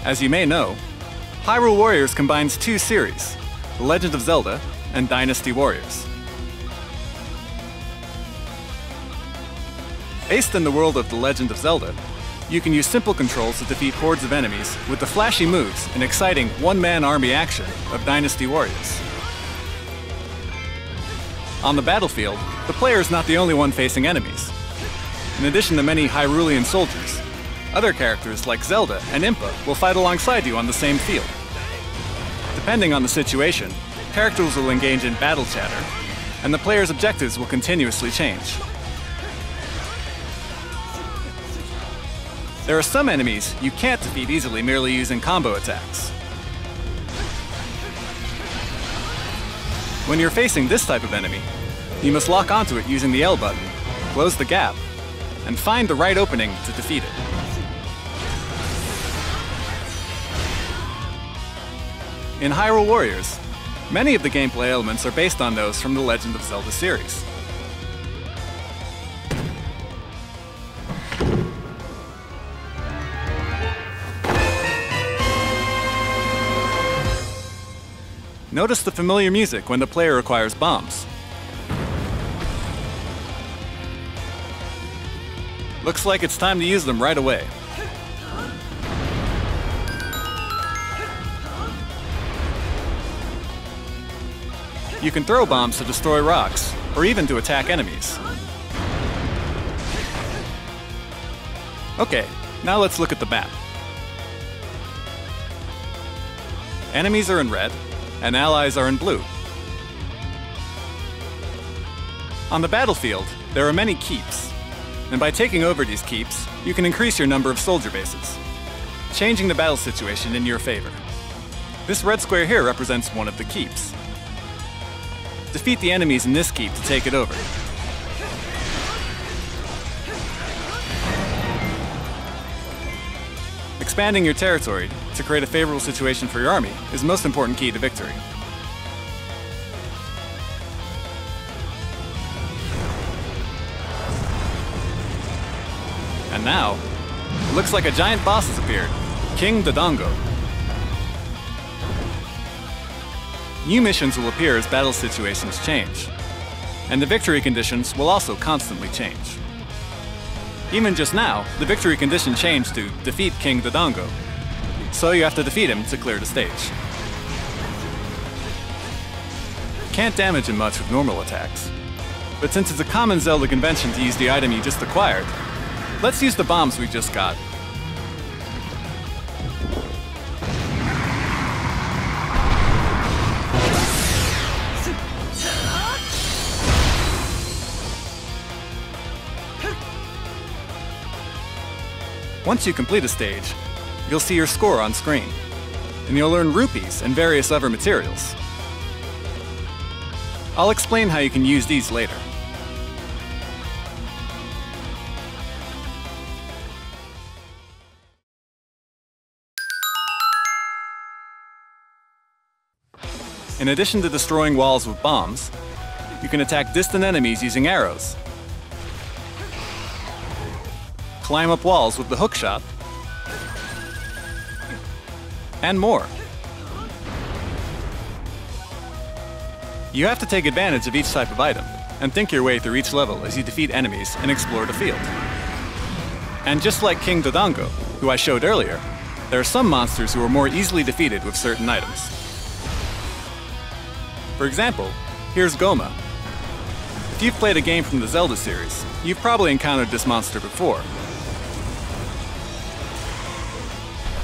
As you may know, Hyrule Warriors combines two series, The Legend of Zelda and Dynasty Warriors. Based in the world of The Legend of Zelda, you can use simple controls to defeat hordes of enemies with the flashy moves and exciting one-man army action of Dynasty Warriors. On the battlefield, the player is not the only one facing enemies. In addition to many Hyrulean soldiers, other characters like Zelda and Impa will fight alongside you on the same field. Depending on the situation, characters will engage in battle chatter, and the player's objectives will continuously change. There are some enemies you can't defeat easily merely using combo attacks. When you're facing this type of enemy, you must lock onto it using the L button, close the gap, and find the right opening to defeat it. In Hyrule Warriors, many of the gameplay elements are based on those from the Legend of Zelda series. Notice the familiar music when the player acquires bombs. Looks like it's time to use them right away. You can throw bombs to destroy rocks, or even to attack enemies. Okay, now let's look at the map. Enemies are in red, and allies are in blue. On the battlefield, there are many keeps, and by taking over these keeps, you can increase your number of soldier bases, changing the battle situation in your favor. This red square here represents one of the keeps. Defeat the enemies in this keep to take it over. Expanding your territory to create a favorable situation for your army is the most important key to victory. And now, it looks like a giant boss has appeared, King Dodongo. New missions will appear as battle situations change, and the victory conditions will also constantly change. Even just now, the victory condition changed to defeat King Dodongo, so you have to defeat him to clear the stage. Can't damage him much with normal attacks, but since it's a common Zelda convention to use the item you just acquired, let's use the bombs we just got. Once you complete a stage, you'll see your score on screen, and you'll earn rupees and various other materials. I'll explain how you can use these later. In addition to destroying walls with bombs, you can attack distant enemies using arrows, climb up walls with the hookshot, and more. You have to take advantage of each type of item and think your way through each level as you defeat enemies and explore the field. And just like King Dodongo, who I showed earlier, there are some monsters who are more easily defeated with certain items. For example, here's Goma. If you've played a game from the Zelda series, you've probably encountered this monster before.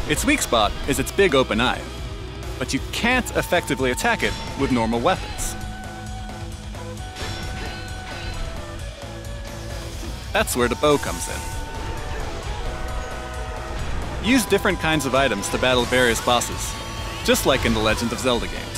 Its weak spot is its big open eye, but you can't effectively attack it with normal weapons. That's where the bow comes in. Use different kinds of items to battle various bosses, just like in the Legend of Zelda game.